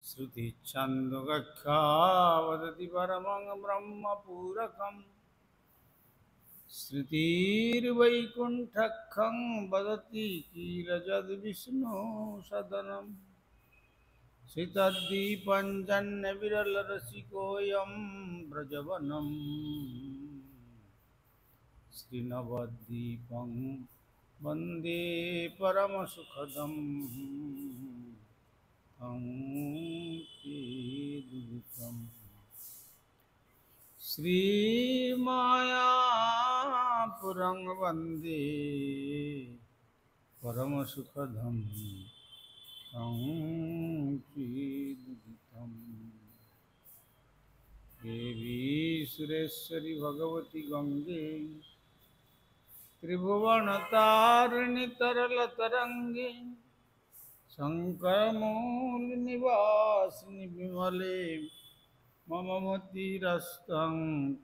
श्रुतिछन्दोगच्छा वदति परमं ब्रह्मपूरकम् श्रुतिर्वैकुण्ठखं वदति किल यद्विष्णुसदनं श्रितद्दीपञ्जन्यविरलरसिकोऽयं व्रजवनं श्रीनवद्वीपं वन्दे परमसुखदं तं श्रीदुहितम् श्रीमायापुरं वन्दे परमसुखदं तं श्रीदुहितम् देवी सुरेश्वरी भगवती गंगे त्रिभुवनतारिणि तरलतरङ्गे शङ्करमौलिनिवासिनि विमले मम मतिरस्तं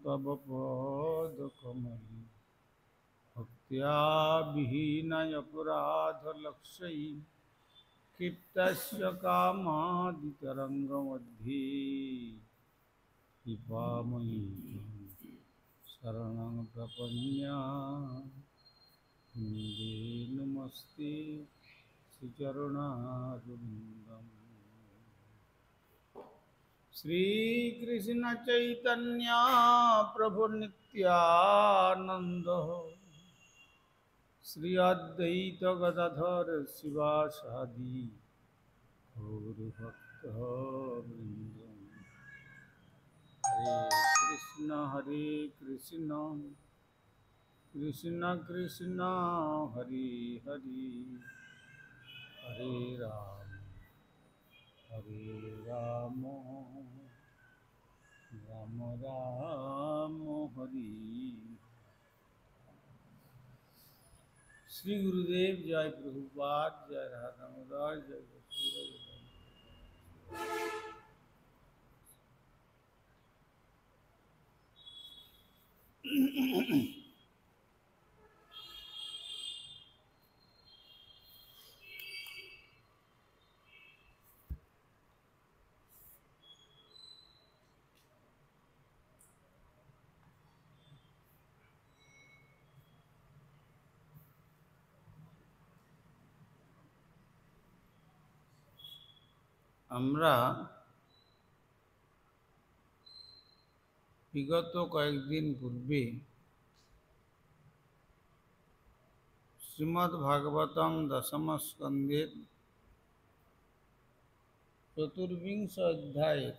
तव पदकमले भक्त्या विहीनयपराधलक्षै क्षिप्तस्य कामादितरङ्गमध्ये कृपामयी शरणं प्रपन्या वन्दे नमस्ते श्रीचरणारविन्दम् श्रीकृष्ण चैतन्य प्रभु नित्यानंद श्री अद्वैत गदाधर शिवासादि गौरभक्तवृंद हरे कृष्ण कृष्ण कृष्ण हरे हरे हरे राम राम राम हरि। श्री गुरुदेव जय प्रभुपाद जय राधा दामोदर जय আমরা বিগত কয়েকদিন পূর্বে শ্রীমদ্ ভাগবতম দশম স্কন্ধের চতুর্বিংশ অধ্যায়ের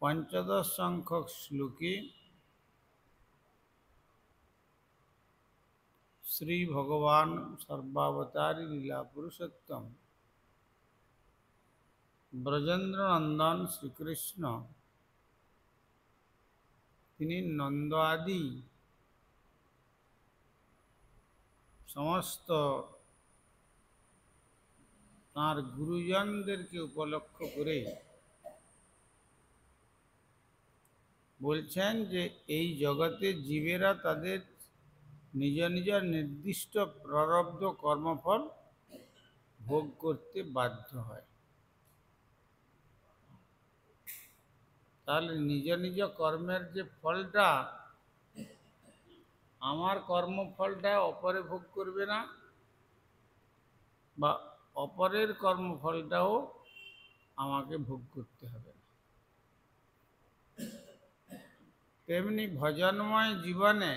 পঞ্চদশ সংখ্যক শ্লোকে শ্রী ভগবান সর্বাবতারী লীলা পুরুষোত্তম ব্রজেন্দ্র নন্দন শ্রীকৃষ্ণ তিনি নন্দ আদি সমস্ত তাঁর গুরুজনদেরকে উপলক্ষ করে বলছেন যে এই জগতে জীবেরা তাদের নিজ নিজ নির্দিষ্ট প্রারব্ধ কর্মফল ভোগ করতে বাধ্য হয়। তাহলে নিজ নিজ কর্মের যে ফলটা, আমার কর্মফলটা অপরে ভোগ করবে না, বা অপরের কর্মফলটাও আমাকে ভোগ করতে হবে না। তেমনি ভজনময় জীবনে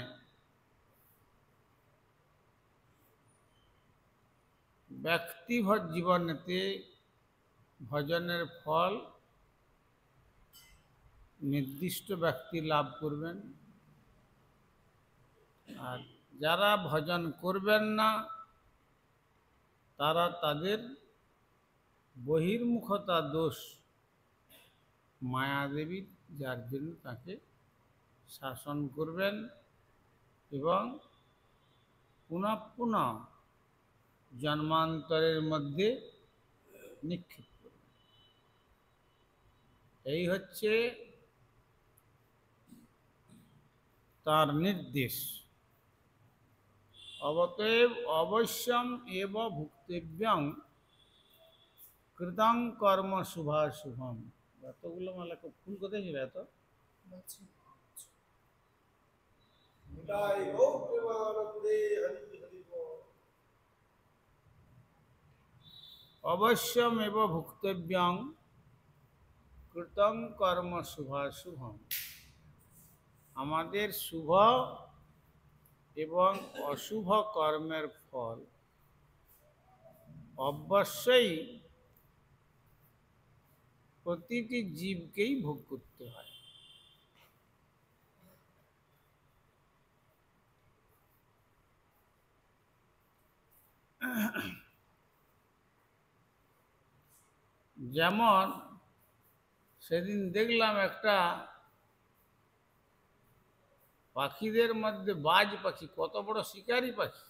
ব্যক্তিগত জীবনেতে ভজনের ফল নির্দিষ্ট ব্যক্তি লাভ করবেন, আর যারা ভজন করবেন না তারা তাদের বহির্মুখতা দোষ মায়াদেবী, যার জন্য তাকে শাসন করবেন এবং পুনঃ পুনঃ জন্মান্তরের মধ্যে নিক্ষেপ করবেন। এই হচ্ছে তার নির্দেশ। অবতএব অবশ্যম এব ভুক্তব্যং কৃতং কর্ম শুভাশুভম। এতগুলো মালা ফুল কোথায় ছিল এত? অবশ্যম এব ভুক্তব্যং কৃতং কর্ম শুভাশুভম। আমাদের শুভ এবং অশুভ কর্মের ফল অবশ্যই প্রতিটি জীবকেই ভোগ করতে হয়। যেমন সেদিন দেখলাম একটা পাখিদের মধ্যে বাজ পাখি, কত বড় শিকারী পাখি,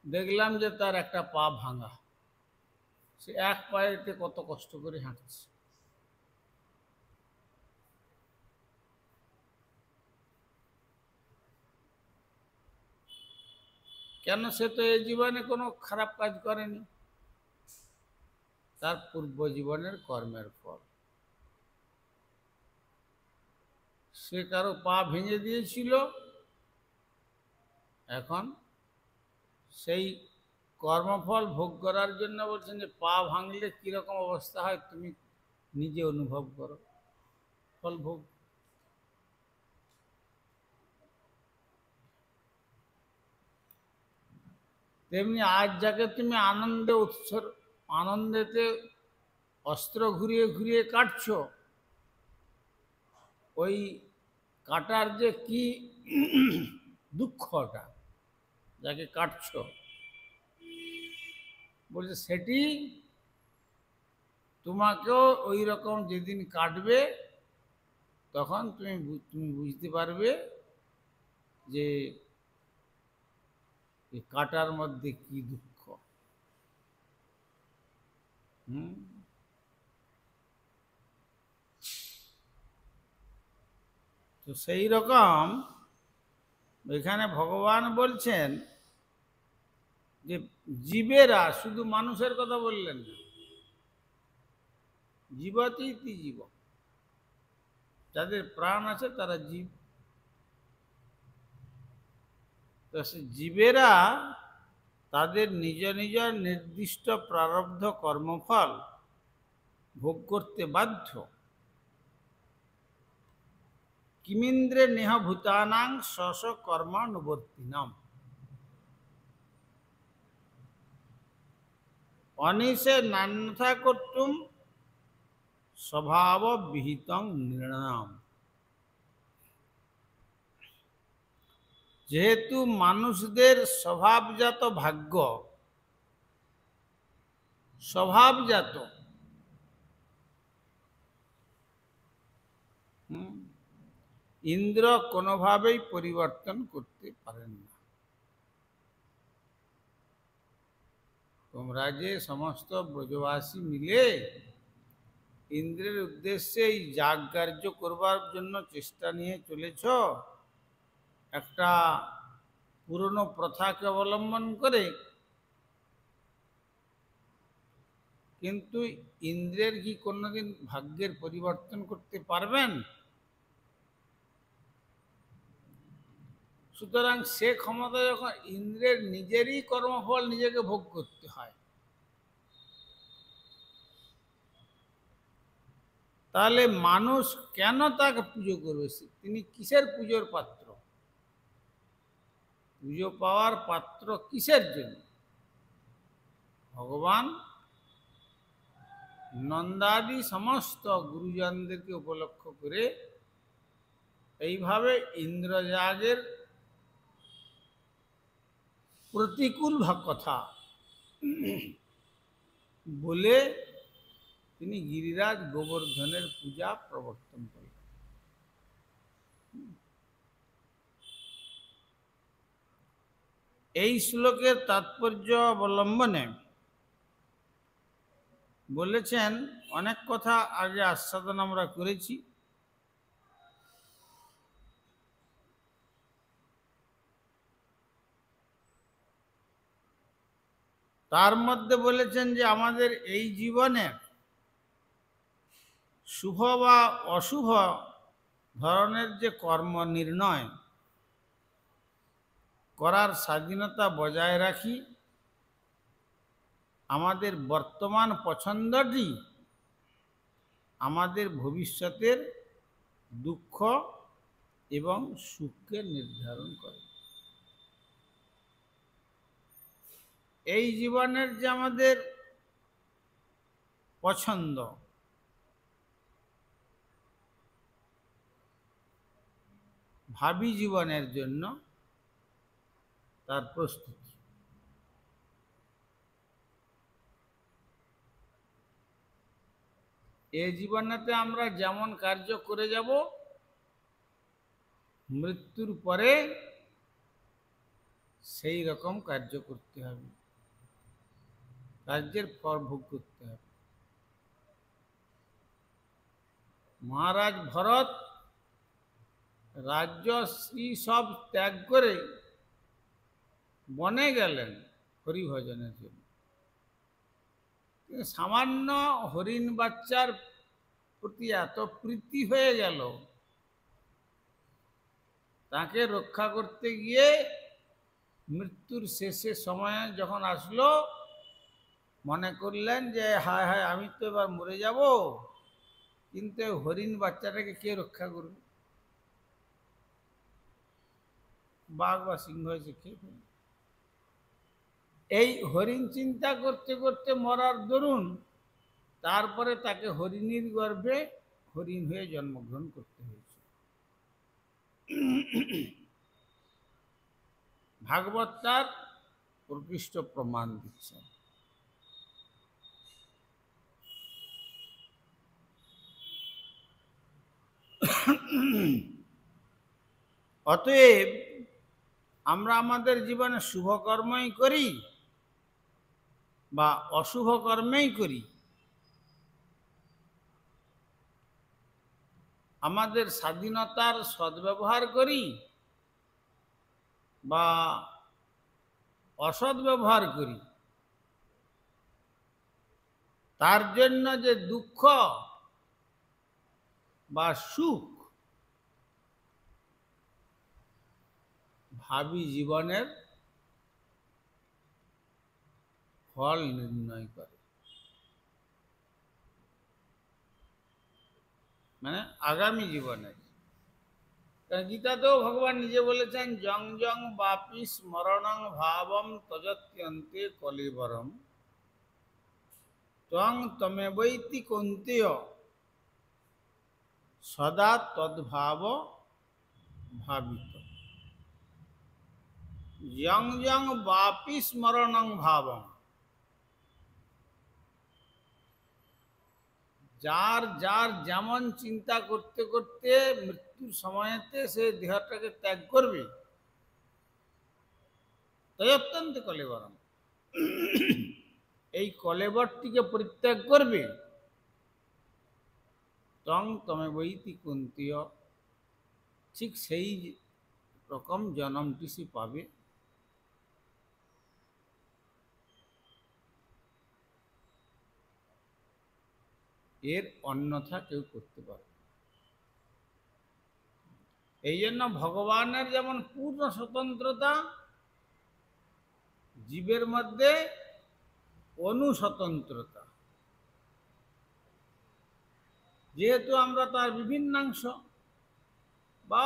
দেখলাম যে তার একটা পা ভাঙা, সে এক পায়েতে কত কষ্ট করে হাঁটছে। কেন? সে তো এই জীবনে কোনো খারাপ কাজ করেনি, তার পূর্ব জীবনের কর্মের ফল। সে কারো পা ভেঙে দিয়েছিল, এখন সেই কর্মফল ভোগ করার জন্য বলছেন যে পা ভাঙলে কিরকম অবস্থা হয় তুমি নিজে অনুভব করো, ফল ভোগ। তেমনি আজ যাকে তুমি আনন্দেতে অস্ত্র ঘুরিয়ে ঘুরিয়ে কাটছো, ওই কাটার যে কি দুঃখটা, যাকে কাটছো, বলছে সেটি তোমাকেও ওই রকম যেদিন কাটবে তখন তুমি বুঝতে পারবে যে এই কাটার মধ্যে কি দুঃখ। তো সেই রকম এখানে ভগবান বলছেন যে জীবেরা, শুধু মানুষের কথা বললেন না, জীবাতীতি জীব, যাদের প্রাণ আছে তারা জীব। তো সে জীবেরা তাদের নিজ নিজ নির্দিষ্ট প্রারব্ধ কর্মফল ভোগ করতে বাধ্য। কিমিন্দ্রে নেহ ভূতানাং স্ব কর্মানুবর্তিনাম। অনিশে নান্যথা কর্তুম স্বভাব বিহিতং নৃণাম। যেহেতু মানুষদের স্বভাবজাত ভাগ্য, স্বভাবজাত, ইন্দ্র কোনোভাবেই পরিবর্তন করতে পারেন না। তোমরা যে সমস্ত ব্রজবাসী মিলে ইন্দ্রের উদ্দেশ্যে এই যাগ কার্য করবার জন্য চেষ্টা নিয়ে চলেছ, একটা পুরনো প্রথাকে অবলম্বন করে, কিন্তু ইন্দ্রের কি কোনোদিন ভাগ্যের পরিবর্তন করতে পারবেন? সুতরাং সে ক্ষমতা যখন ইন্দ্রের, নিজেরই কর্মফল নিজেকে ভোগ করতে হয়, তাহলে মানুষ কেন তাকে পুজো করবে? তিনি কিসের পুজোর পাত্র? পুজো পাওয়ার পাত্র কিসের জন্য? ভগবান নন্দাদি সমস্ত গুরুজনদেরকে উপলক্ষ করে এইভাবে ইন্দ্রযাগের প্রতিকূল কথা বলে তিনি গিরিরাজ গোবর্ধনের পূজা প্রবর্তন করেন। এই শ্লোকের তাৎপর্য অবলম্বনে বলেছেন, অনেক কথা আগে আস্বাদন আমরা করেছি, তার মধ্যে বলেছেন যে আমাদের এই জীবনের শুভ বা অশুভ ধরনের যে কর্ম নির্ণয় করার স্বাধীনতা বজায় রাখি, আমাদের বর্তমান পছন্দটি আমাদের ভবিষ্যতের দুঃখ এবং সুখকে নির্ধারণ করে। এই জীবনের যে আমাদের পছন্দ, ভাবি জীবনের জন্য তার প্রস্তুতি। এই জীবনেতে আমরা যেমন কার্য করে যাব, মৃত্যুর পরে সেই রকম কার্য করতে হবে, কার্যের ফল ভোগ করতে হবে। মহারাজ ভরত রাজ্য শ্রী সব ত্যাগ করে বনে গেলেন হরিভজনের জন্য। সামান্য হরিণ বাচ্চার প্রতি এত প্রীতি হয়ে গেল, তাকে রক্ষা করতে গিয়ে মৃত্যুর শেষে সময় যখন আসলো, মনে করলেন যে হায় হায় আমি তো এবার মরে যাব, কিন্তু হরিণ বাচ্চাটাকে কে রক্ষা করবে? বাঘ বা সিংহ এসে খেয়ে ফেলবে। এই হরিণ চিন্তা করতে করতে মরার দরুন তারপরে তাকে হরিণীর গর্ভে হরিণ হয়ে জন্মগ্রহণ করতে হয়েছে। ভাগবত তার প্রকৃষ্ট প্রমাণ দিচ্ছেন। অতএব আমরা আমাদের জীবনে শুভ কর্মই করি বা অশুভ কর্মেই করি, আমাদের স্বাধীনতার সদ্ব্যবহার করি বা অসৎ ব্যবহার করি, তার জন্য যে দুঃখ বা সুখ ভাবি জীবনের ফল নির্ণয় করে। মানে আগামী জীবনের। গীতাতেও ভগবান নিজে বলেছেন, জং জং বাপি স্মরণং ভাবম তজত্যন্তে কলিবরম ত্বং তমেবৈতি কন্তেয় সদা তদ্ভাব ভাবিত। জং জং বাপি স্মরণং ভাবম, যার যার যেমন চিন্তা করতে করতে মৃত্যুর সময়তে সে দেহটাকে ত্যাগ করবে, তাই অত্যন্ত কলেবরম, এই কলেবরটিকে পরিত্যাগ করবে, তং তমেবৈতি কুন্তীয়, ঠিক সেই রকম জন্মটি সে পাবে। এর অন্যথা কেউ করতে পারবে। এই জন্য ভগবানের যেমন পূর্ণ স্বতন্ত্রতা, জীবের মধ্যে অনুস্বতন্ত্রতা। যেহেতু আমরা তার বিভিন্নাংশ, বা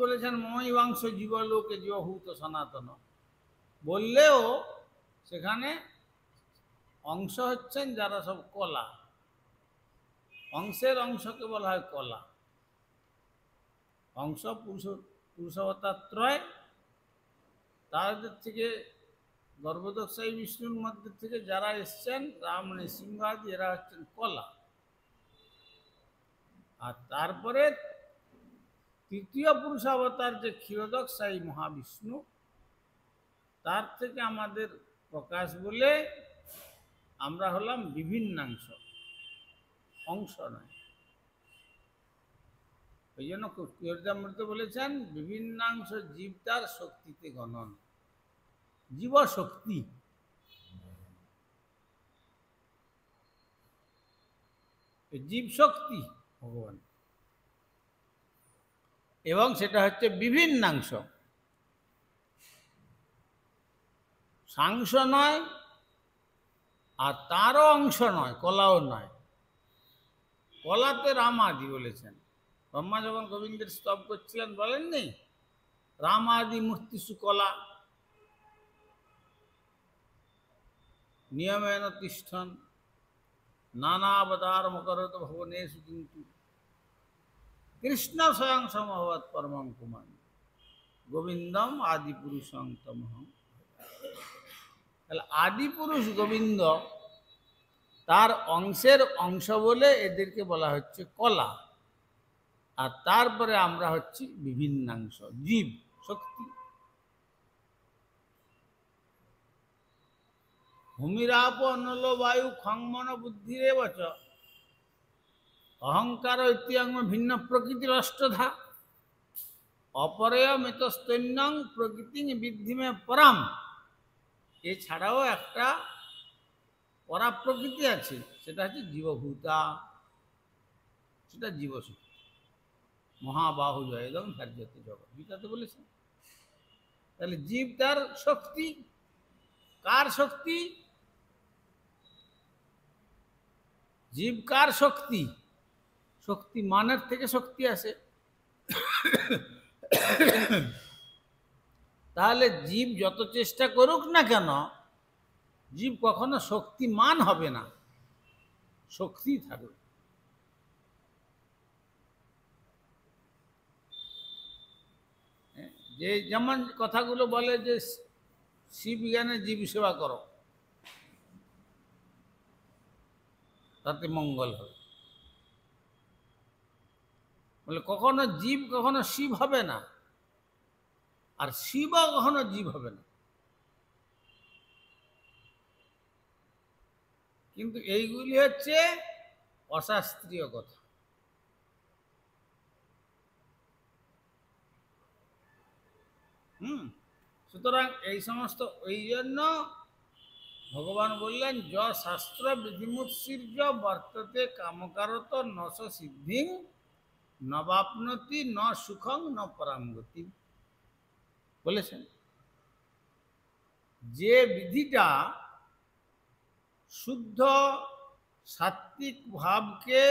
বলেছেন মমৈবাংশ জীবলোকে জীবভূত সনাতন, বললেও সেখানে অংশ হচ্ছেন যারা সব কলা, অংশের অংশকে বলা হয় কলা। অংশ পুরুষাবতার ত্রয়, তাদের থেকে গর্ভদক্ষায়ী বিষ্ণুর মধ্যে থেকে যারা এসছেন রাম নৃসিংহাদি, এরা হচ্ছেন কলা। আর তারপরে তৃতীয় পুরুষাবতার যে ক্ষীরোদকশায়ী মহাবিষ্ণু, তার থেকে আমাদের প্রকাশ বলে আমরা হলাম বিভিন্নাংশ, অংশ নয়। ওই জন্য কীর্তামৃত বলেছেন, বিভিন্নাংশ জীব তার শক্তিতে গণন, জীব শক্তি। জীব শক্তি ভগবান, এবং সেটা হচ্ছে বিভিন্নাংশ, সাংস নয়, আর তারও অংশ নয়, কলাও নয়। কলাতে রাম আদি বলেছেন। ব্রহ্মা যখন গোবিন্দের স্তব করছিলেন বলেননি রাম আদি মূর্তিষু কলা নিয়মেন তিষ্ঠন নানাবতার মকরত ভবনেষু কিন্তু কৃষ্ণ স্বয়ং সমভবৎ পরমং কুমার গোবিন্দম আদি পুরুষং তমহং। তাহলে আদি পুরুষ গোবিন্দ, তার অংশের অংশ বলে এদেরকে বলা হচ্ছে কলা। আর তারপরে আমরা হচ্ছি বিভিন্নাংশ, জীব শক্তি। ভূমিরাপ নল বায়ু খংমন বুদ্ধিরে বচ অহংকার ইত্যঙ্গ ভিন্ন প্রকৃতির অষ্টধা অপরেয় মেতস্তন্যং প্রকৃতি বিদ্ধিমে পরাম। এছাড়াও একটা পরা প্রকৃতি আছে, সেটা হচ্ছে জীবভূতা, সেটা জীবশক্তি। মহাবাহু জয়দম ধার্যতে জগৎ, গীতাতে বলেছেন। তাহলে জীব তার শক্তি। কার শক্তি? জীব কার শক্তি? শক্তি মানের থেকে শক্তি আসে। তাহলে জীব যত চেষ্টা করুক না কেন, জীব কখনো শক্তিমান হবে না, শক্তি থাকবে। যে যেমন কথাগুলো বলে যে শিব জ্ঞানে জীব সেবা করো, তাতে মঙ্গল হবে। বলে কখনো জীব কখনো শিব হবে না, আর শিবও কখনো জীব হবে না। কিন্তু এইগুলি হচ্ছে অশাস্ত্রীয় কথা। সুতরাং এই সমস্ত, ওই জন্য ভগবান বললেন য শাস্ত্র বিধিমুৎসৃজ্য বর্ততে কামকারত নস সিদ্ধিং নবাপ্নতি ন সুখং ন পরাঙ্গতি। বলেছেন যে বিধিটা শুদ্ধ সাত্বিক ভাবকে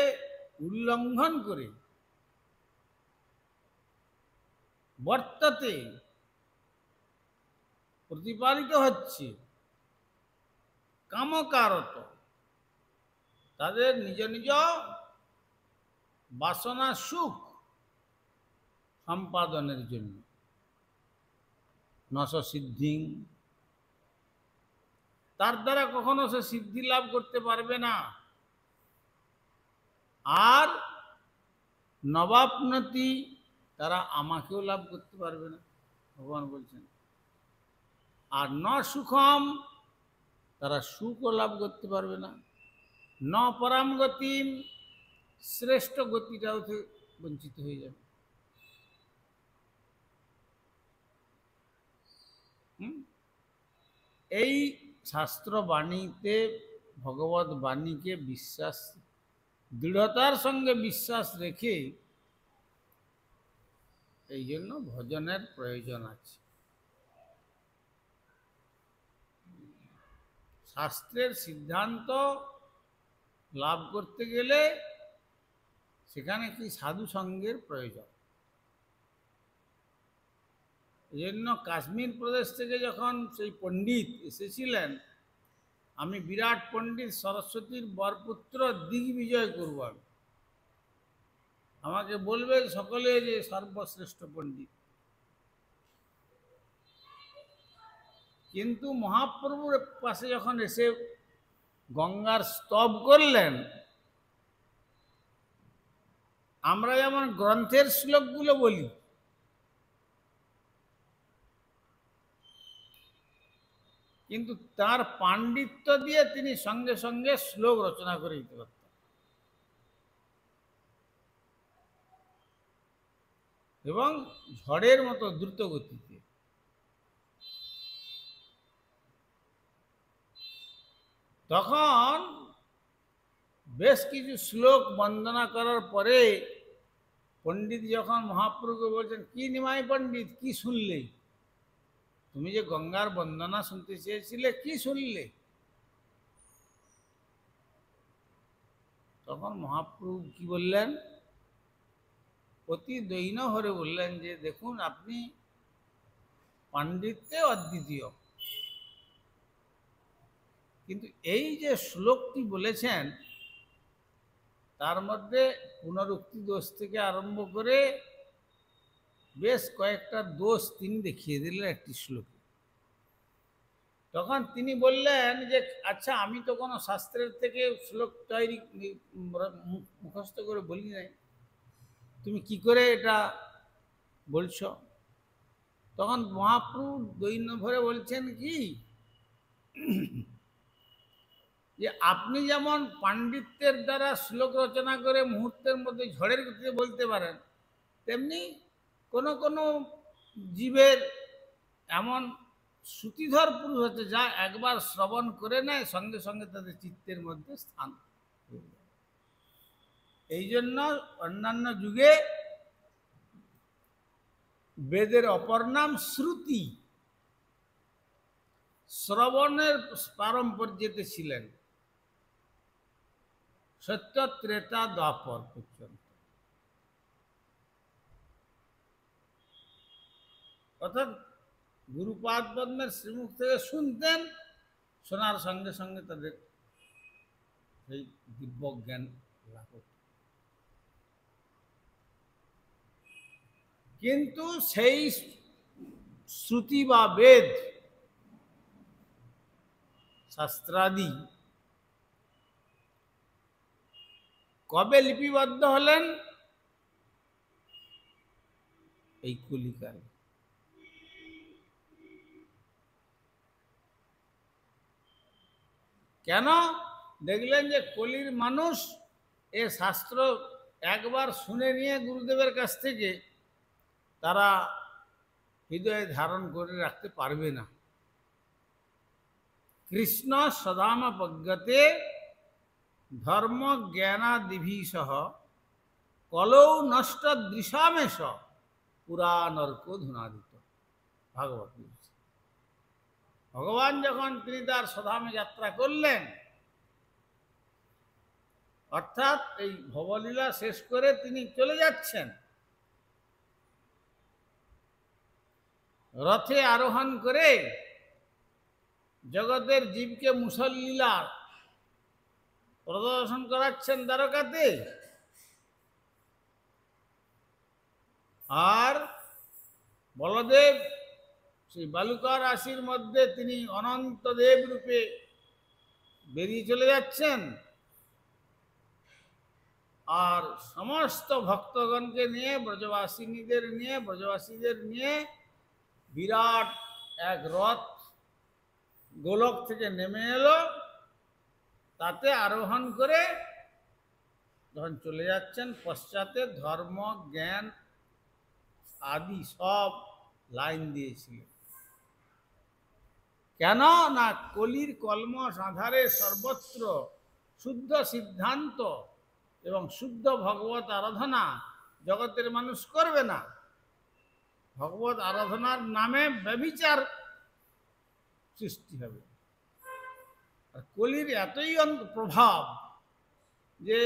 উল্লঙ্ঘন করে বর্ততে প্রতিপালিত হচ্ছে কামকারত, তাদের নিজ নিজ বাসনা সুখ সম্পাদনের জন্য, নস সিদ্ধিং, তার দ্বারা কখনো সে সিদ্ধি লাভ করতে পারবে না। আর নবাপ্নতি, তারা আমাকেও লাভ করতে পারবে না, ভগবান বলছেন। আর ন সুখম, তারা সুখও লাভ করতে পারবে না। ন পরাম গতিম, শ্রেষ্ঠ গতিটাও বঞ্চিত হয়ে যাবে। এই শাস্ত্র বাণীতে, ভগবত বাণীকে বিশ্বাস, দৃঢ়তার সঙ্গে বিশ্বাস রেখে এই জন্য ভজনের প্রয়োজন আছে। শাস্ত্রের সিদ্ধান্ত লাভ করতে গেলে সেখানে কি সাধু সঙ্গের প্রয়োজন। এই জন্য কাশ্মীর প্রদেশ থেকে যখন সেই পণ্ডিত এসেছিলেন, আমি বিরাট পণ্ডিত সরস্বতীর বরপুত্র দিগ্বিজয় করব, আমাকে বলবে সকলে যে সর্বশ্রেষ্ঠ পণ্ডিত। কিন্তু মহাপ্রভুর পাশে যখন এসে গঙ্গার স্তব করলেন, আমরা যেমন গ্রন্থের শ্লোকগুলো বলি, কিন্তু তার পাণ্ডিত্য দিয়ে তিনি সঙ্গে সঙ্গে শ্লোক রচনা করে দিতে পারতেন। এবং ঝড়ের মতো দ্রুত গতিতে। তখন বেশ কিছু শ্লোক বন্দনা করার পরে পণ্ডিত যখন মহাপ্রভুকে বলছেন, কি নিমাই পণ্ডিত, কি শুনলে? তুমি যে গঙ্গার বন্দনা শুনতে চেয়েছিলে, কি শুনলে? তখন মহাপ্রভু কি বললেন? অতি দৈন্য হরে বললেন যে, দেখুন, আপনি পাণ্ডিত্যে অদ্বিতীয়, কিন্তু এই যে শ্লোকটি বলেছেন তার মধ্যে পুনরুক্তি দোষ থেকে আরম্ভ করে বেশ কয়েকটা দোষ তিনি দেখিয়ে দিলেন একটি শ্লোকে। তখন তিনি বললেন যে, আচ্ছা, আমি তো কোনো শাস্ত্রের থেকে শ্লোক তৈরি মুখস্থ করে বলি নাই, তুমি কি করে এটা বলছো? তখন মহাপ্রভু দৈন্য ভরে বলছেন কি, যে আপনি যেমন পাণ্ডিত্যের দ্বারা শ্লোক রচনা করে মুহূর্তের মধ্যে ঝড়ের গতিতে বলতে পারেন, তেমনি কোনো কোনো জীবের এমন শ্রুতিধর পুরুষ হচ্ছে যা একবার শ্রবণ করে নেয়, সঙ্গে সঙ্গে তাদের চিত্তের মধ্যে স্থান। এই জন্য অন্যান্য যুগে বেদের অপর নাম শ্রুতি, শ্রবণের পারম্পর্যতে ছিলেন সত্য, ত্রেতা, দ্বাপর পর্যন্ত। অর্থাৎ গুরুপাদ পদ্মের শ্রীমুখ থেকে শুনতেন, শোনার সঙ্গে সঙ্গে তাদের সেই দিব্য জ্ঞান লাভ হত। কিন্তু সেই শ্রুতি বা বেদ শাস্ত্রাদি কবে লিপিবদ্ধ হলেন? এই কলিকালে। কেন? দেখলেন যে কলির মানুষ এ শাস্ত্র একবার শুনে নিয়ে গুরুদেবের কাছ থেকে তারা হৃদয়ে ধারণ করে রাখতে পারবে না। কৃষ্ণ সদামপজ্ঞতে ধর্ম জ্ঞানাদিভিসহ কলৌ নষ্ট দৃশামেশ পুরাণর্ক ধুনাদিত। ভাগবত বলছে, ভগবান যখন তিনি তার সধামে যাত্রা করলেন, অর্থাৎ এই ভবলীলা শেষ করে তিনি চলে যাচ্ছেন, রথে আরোহণ করে জগতের জীবকে মুসল্লীলা প্রদর্শন করাচ্ছেন দ্বারকাতে, আর বলদেব সেই বালুকা রাশির মধ্যে তিনি অনন্তদেব রূপে বেরিয়ে চলে যাচ্ছেন, আর সমস্ত ভক্তগণকে নিয়ে, ব্রজবাসীদের নিয়ে বিরাট এক রথ গোলক থেকে নেমে এলো, তাতে আরোহণ করে যখন চলে যাচ্ছেন, পশ্চাতে ধর্ম জ্ঞান আদি সব লাইন দিয়েছিলেন। কেন না কলির কলমশ আধারে সর্বত্র শুদ্ধ সিদ্ধান্ত এবং শুদ্ধ ভগবত আরাধনা জগতের মানুষ করবে না। ভগবত আরাধনার নামে ব্যভিচার সৃষ্টি হবে। আর কলির এতই প্রভাব যে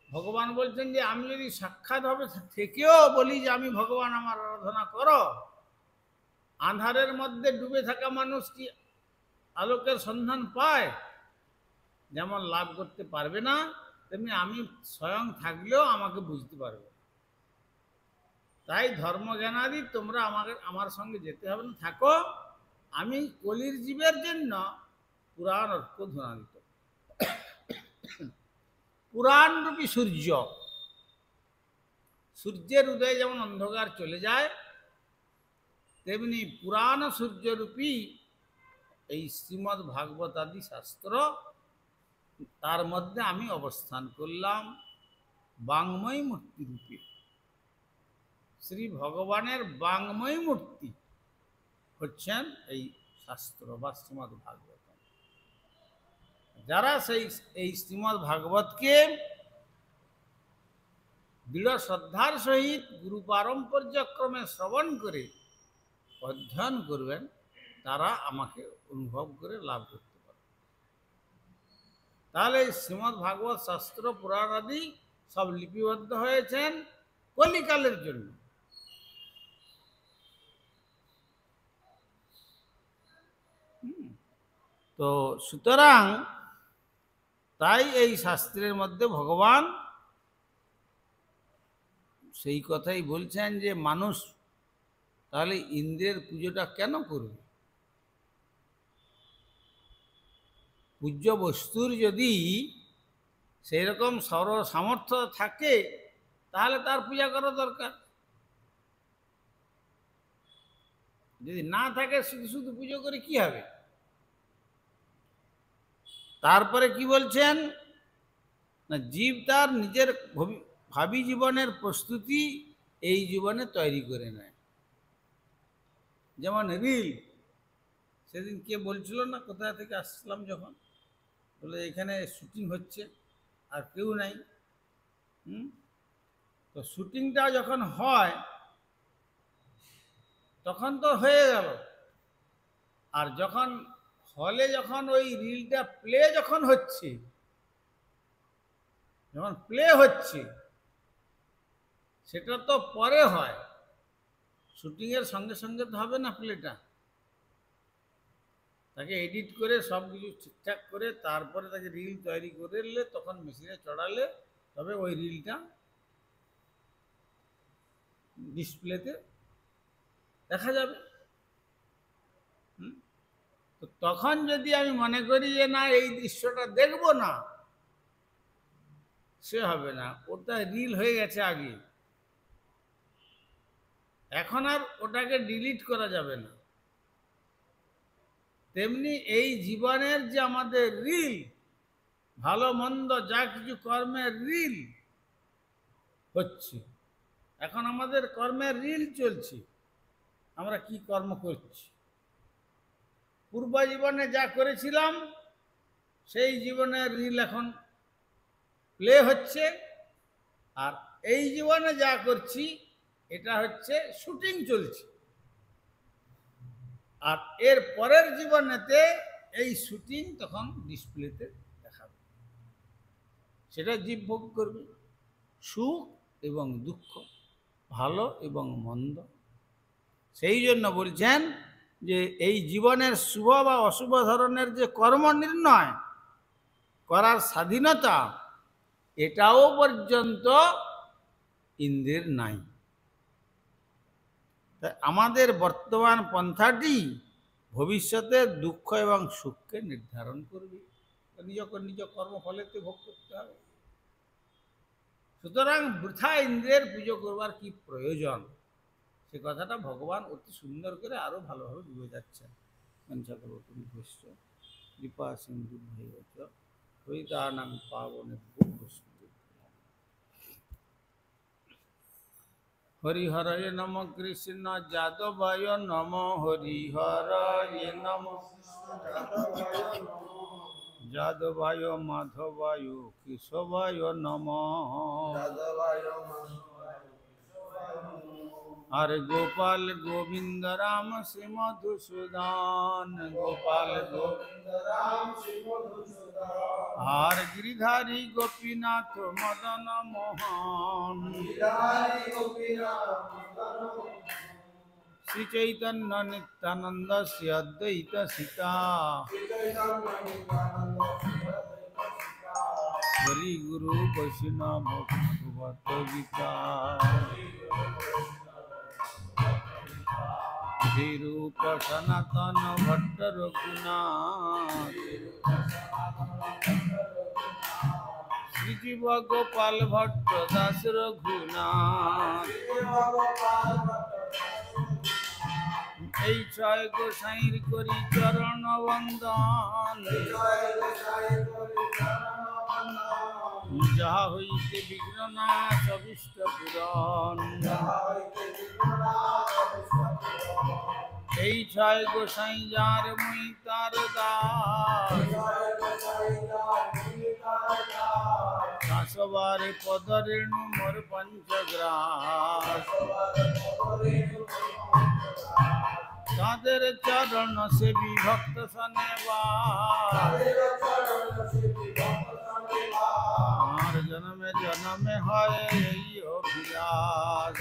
ভগবান বলছেন যে আমি যদি সাক্ষাৎ হবে থেকেও বলি যে আমি ভগবান, আমার আরাধনা করো, আঁধারের মধ্যে ডুবে থাকা মানুষ কি আলোকের সন্ধান পায়? যেমন লাভ করতে পারবে না, তেমনি আমি স্বয়ং থাকলেও আমাকে বুঝতে পারবে। তাই ধর্মজ্ঞানাদি তোমরা আমার সঙ্গে যেতে হবে না, থাকো, আমি কলির জীবের জন্য পুরাণ অর্ক ধুনাদিত। পুরাণরূপী সূর্য, সূর্যের উদয়ে যেমন অন্ধকার চলে যায়, তেমনি পুরাণ সূর্যরূপী এই শ্রীমদ্ ভাগবত আদি শাস্ত্র, তার মধ্যে আমি অবস্থান করলাম বাংময় মূর্তি রূপে। শ্রী ভগবানের বাংময় মূর্তি হচ্ছেন এই শাস্ত্র বা শ্রীমদ্ ভাগবত। যারা এই শ্রীমদ্ ভাগবতকে দৃঢ় শ্রদ্ধার সহিত গুরু পারম্পর্যক্রমে শ্রবণ করে অধ্যয়ন করবেন, তারা আমাকে অনুভব করে লাভ করতে পারবে। তাহলে শ্রীমদ্ ভাগবত শাস্ত্র পুরাণ আদি সব লিপিবদ্ধ হয়েছেন কলিকালের জন্য। তো সুতরাং তাই এই শাস্ত্রের মধ্যে ভগবান সেই কথাই বলছেন যে মানুষ তাহলে ইন্দ্রের পুজোটা কেন করবে? পূজ্য বস্তুর যদি সেই রকম সামর্থ্য থাকে তাহলে তার পূজা করা দরকার। যদি না থাকে শুধু শুধু পুজো করে কি হবে? তারপরে কি বলছেন না, জীব তার নিজের ভাবী জীবনের প্রস্তুতি এই জীবনে তৈরি করে নেয়। যেমন রিল, সেদিন কে বলছিল না, কোথা থেকে আসলাম যখন, বলে এখানে শুটিং হচ্ছে আর কেউ নাই। তো শুটিংটা যখন হয় তখন তো হয়ে গেল, আর যখন হলে যখন ওই রিলটা যখন প্লে হচ্ছে সেটা তো পরে হয়, শুটিংয়ের সঙ্গে সঙ্গে তো হবে না প্লেটা। তাকে এডিট করে সব কিছু ঠিকঠাক করে তারপরে তাকে রিল তৈরি করে নিলে, তখন মেশিনে চড়ালে তবে ওই রিলটা ডিসপ্লেতে দেখা যাবে। তো তখন যদি আমি মনে করি যে না এই দৃশ্যটা দেখব না, সে হবে না, ওটা রিল হয়ে গেছে আগে, এখন আর ওটাকে ডিলিট করা যাবে না। তেমনি এই জীবনের যে আমাদের রিল, ভালো মন্দ যা কিছু কর্মের রিল হচ্ছে, এখন আমাদের কর্মের রিল চলছে, আমরা কি কর্ম করছি, পূর্ব জীবনে যা করেছিলাম সেই জীবনের রিল এখন প্লে হচ্ছে, আর এই জীবনে যা করছি এটা হচ্ছে শুটিং চলছে, আর এর পরের জীবনেতে এই শুটিং তখন ডিসপ্লেতে দেখাবে, সেটা জীব ভোগ করবে, সুখ এবং দুঃখ, ভালো এবং মন্দ। সেই জন্য বলছেন যে এই জীবনের শুভ বা অশুভ ধরনের যে কর্ম নির্ণয় করার স্বাধীনতা, এটাও পর্যন্ত ইন্দ্রের নাই। আমাদের বর্তমান পন্থাটি ভবিষ্যতের দুঃখ এবং সুখকে নির্ধারণ করবে, নিজ কর্মফলেতে ভোগ করতে হবে। সুতরাং বৃথা ইন্দ্রের পুজো করবার কি প্রয়োজন, সে কথাটা ভগবান অতি সুন্দর করে আরো ভালোভাবে বুঝে যাচ্ছেন। কৃপা সিন্ধু হরিদানাং পাবনে হরিহরয় নম কৃষ্ণ যাদবায় নম, হরিহরয় নম যাদবায় মাধবায় কেশবায় নম, হরে গোপাল গোবিন্দ রাম শ্রী মধুসূদন, গোপাল গোবিন্দ রাম শ্রী মধুসূদন, হরে গিরিধারী গোপীনাথ মদন মোহন, শ্রী চৈতন্য নিত্যানন্দ শ্রী অদ্বৈত সীতা, হরি গুরু বৈষ্ণব ভগবত গীতা, রূপ সনাতন ভট্ট রঘুনাথ, শ্রীজীব গোপাল ভট্ট দাস রঘুনাথ, এই ছয় গোসাইর করি চরণ বন্দন, যাহা হইতে বিঘ্ন নাশ অভীষ্ট পূরণ, এই ছয় গোসাই যার মুই তার দাস, শাসবারে পদরেণু মোর পঞ্চগ্রাস তাদের চরণ সেবী ভক্ত সনেবাস আমার জন্মে জন্মে হয় এই অভিলাষ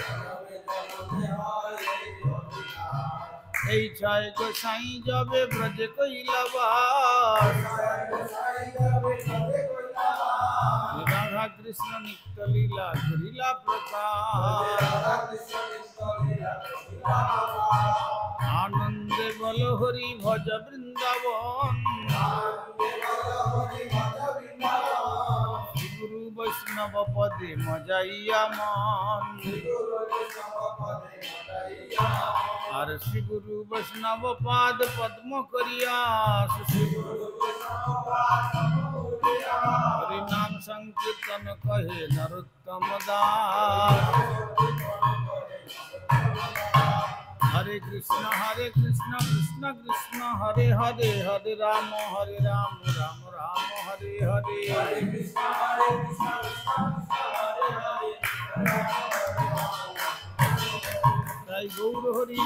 এই ছয় গোসাই যাবে ব্রজে কৈলাবাস রাধা কৃষ্ণ নিত্য লীলা করিলা প্রকাশ আনন্দে বল হরি ভজ বৃন্দাবন গুরু বৈষ্ণব পদে মজাইয়া মন আর শ্রী গুরু বৈষ্ণব পাদ পদ্ম করিয়া হরি নাম সংকীর্তন কহে নরোত্তম দাস হরে কৃষ্ণ কৃষ্ণ কৃষ্ণ হরে হরে হরে রাম রাম রাম হরে হরে তাই গৌর হরি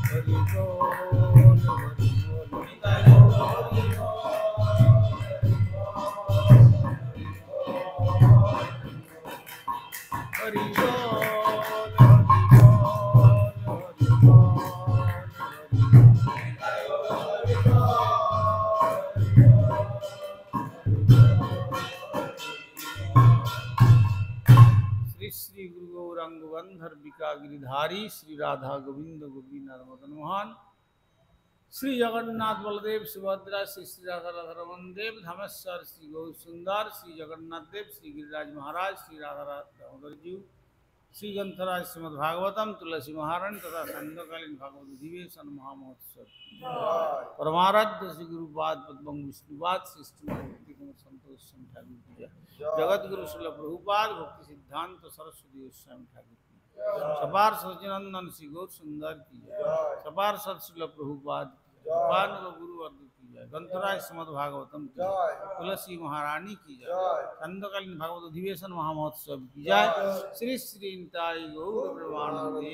হরি বল তাই গৌর হরি হরি श्री गुरु गौरांग बंधर्विका गिरिधारी श्री राधा गोविंद गोपीनाथ मदन मोहन श्री जगन्नाथ बलदेव सुभद्रा श्री श्री राधा रमन देव धमेश्वर श्री गौर सुंदर श्री जगन्नाथ देव श्री गिरिराज महाराज श्री राधा दामोदर जी श्री ग्रंथराज श्रीमद् भागवतम तुलसी महारानी तथा संध्याकालीन भागवत अधिवेशन महामहोत्सव परमाराध्य श्री गुरुपाद पद्म विष्णुपाद श्री भक्ति कुमार संतोष स्वामी ठाकुर की जय। जगत गुरु श्रील प्रभुपाद भक्ति सिद्धांत सरस्वती गोस्वामी ठाकुर की सपार सचिनंदन श्री गौर सुंदर की जय। सपार श्रील प्रभुपाद गुरु वर्ग की जय। ग्रंथराज श्रीमद् भागवतम की जय। तुलसी महारानी की जय। संध्याकालीन भागवत अधिवेशन महामहोत्सव की जय। श्री श्री निताई गौर प्रेमानंदे।